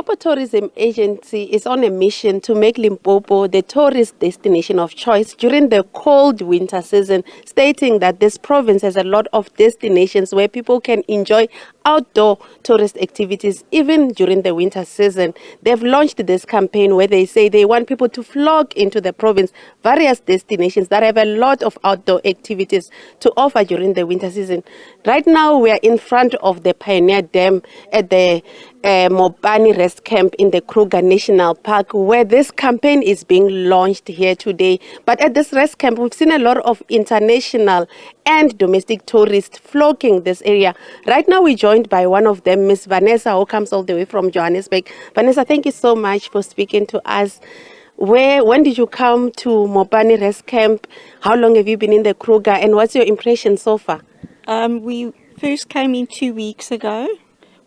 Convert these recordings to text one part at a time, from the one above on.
Limpopo Tourism Agency is on a mission to make Limpopo the tourist destination of choice during the cold winter season, stating that this province has a lot of destinations where people can enjoy outdoor tourist activities even during the winter season. They've launched this campaign where they say they want people to flock into the province, various destinations that have a lot of outdoor activities to offer during the winter season. Right now, we are in front of the Pioneer Dam at the Mopani Rest Camp in the Kruger National Park, where this campaign is being launched here today. But at this rest camp, we've seen a lot of international and domestic tourists flocking this area. Right now, we're joined by one of them, Miss Vanessa, who comes all the way from Johannesburg. Vanessa, thank you so much for speaking to us. When did you come to Mopani Rest Camp? How long have you been in the Kruger, and what's your impression so far? We first came in 2 weeks ago.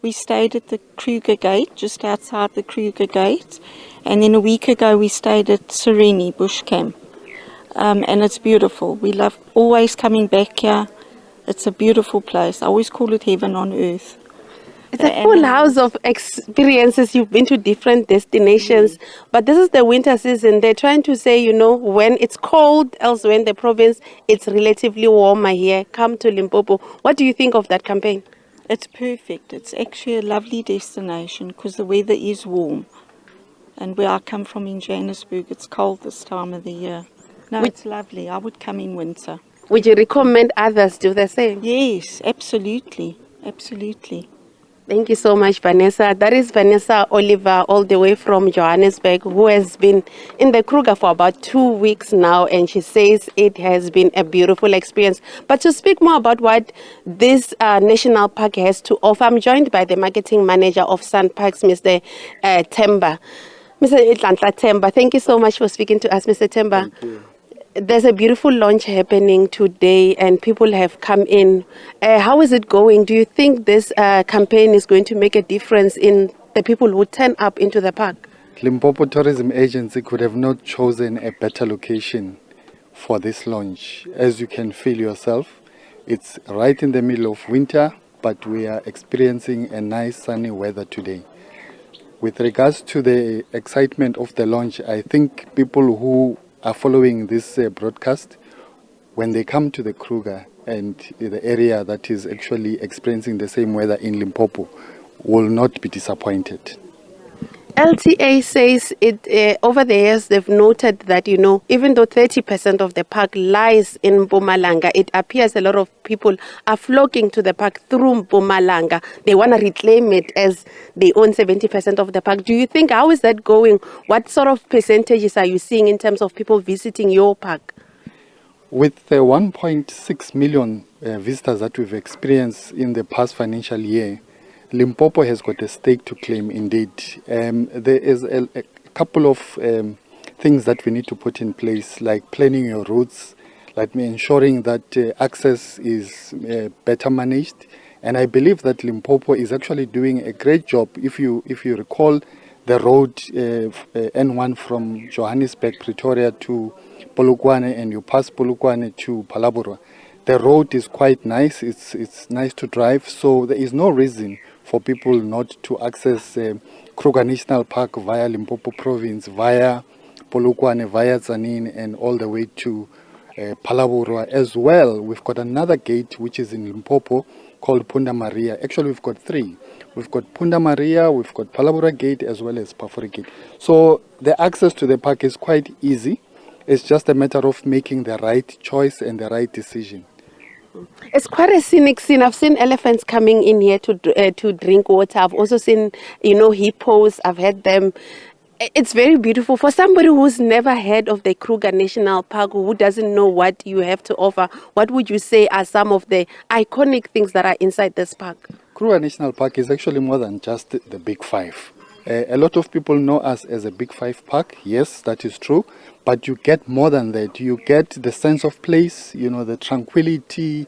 We stayed at the Kruger Gate, just outside the Kruger Gate. And then a week ago we stayed at Sereni Bush Camp. And it's beautiful. We love always coming back here. It's a beautiful place. I always call it heaven on earth. It's a full house of experiences. You've been to different destinations, but this is the winter season. They're trying to say, when it's cold elsewhere in the province, it's relatively warmer here. Come to Limpopo. What do you think of that campaign? It's perfect. It's actually a lovely destination because the weather is warm. And where I come from in Johannesburg, it's cold this time of the year. No, it's lovely. I would come in winter. Would you recommend others do the same? Yes, absolutely. Absolutely. Thank you so much, Vanessa. That is Vanessa Oliver, all the way from Johannesburg, who has been in the Kruger for about 2 weeks now, and she says it has been a beautiful experience. But to speak more about what this national park has to offer, I'm joined by the marketing manager of Sun Parks, Mr. Temba. Mr. Temba, thank you so much for speaking to us, Mr. Temba. Thank you. There's a beautiful launch happening today and people have come in. How is it going? Do you think this campaign is going to make a difference in the people who turn up into the park? Limpopo Tourism Agency could have not chosen a better location for this launch. As you can feel yourself, it's right in the middle of winter, but we are experiencing a nice sunny weather today. With regards to the excitement of the launch, I think people who are following this broadcast, when they come to the Kruger and the area that is actually experiencing the same weather in Limpopo, will not be disappointed. LTA says over the years they've noted that, even though 30% of the park lies in Mpumalanga, it appears a lot of people are flocking to the park through Mpumalanga. They want to reclaim it as they own 70% of the park. Do you think, how is that going? What sort of percentages are you seeing in terms of people visiting your park? With the 1.6 million visitors that we've experienced in the past financial year, Limpopo has got a stake to claim indeed. There is a couple of things that we need to put in place, like planning your routes, like ensuring that access is better managed. And I believe that Limpopo is actually doing a great job. If you recall the road N1 from Johannesburg, Pretoria to Polokwane, and you pass Polokwane to Palabora, the road is quite nice. It's nice to drive, so there is no reason for people not to access Kruger National Park via Limpopo Province, via Polokwane, via Tzaneen, and all the way to Palabora as well. We've got another gate which is in Limpopo called Punda Maria. Actually, we've got three. We've got Punda Maria, we've got Palabora Gate, as well as Pafuri Gate. So the access to the park is quite easy. It's just a matter of making the right choice and the right decision. It's quite a scenic scene. I've seen elephants coming in here to drink water. I've also seen, hippos. I've had them. It's very beautiful. For somebody who's never heard of the Kruger National Park, who doesn't know what you have to offer, what would you say are some of the iconic things that are inside this park? Kruger National Park is actually more than just the Big Five. A lot of people know us as a Big Five park. Yes, that is true. But you get more than that. You get the sense of place, the tranquility,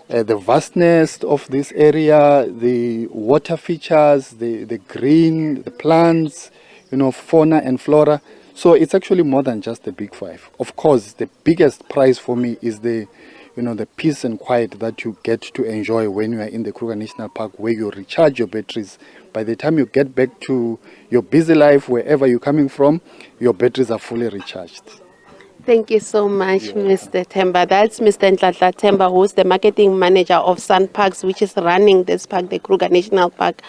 the vastness of this area, the water features, the green, the plants, fauna and flora. So it's actually more than just the Big Five. Of course, the biggest prize for me is the the peace and quiet that you get to enjoy when you are in the Kruger National Park, where you recharge your batteries. By the time you get back to your busy life, wherever you're coming from, your batteries are fully recharged. Thank you so much, Mr. Temba. That's Mr. Ntlatla Temba, who's the marketing manager of Sun Parks, which is running this park, the Kruger National Park.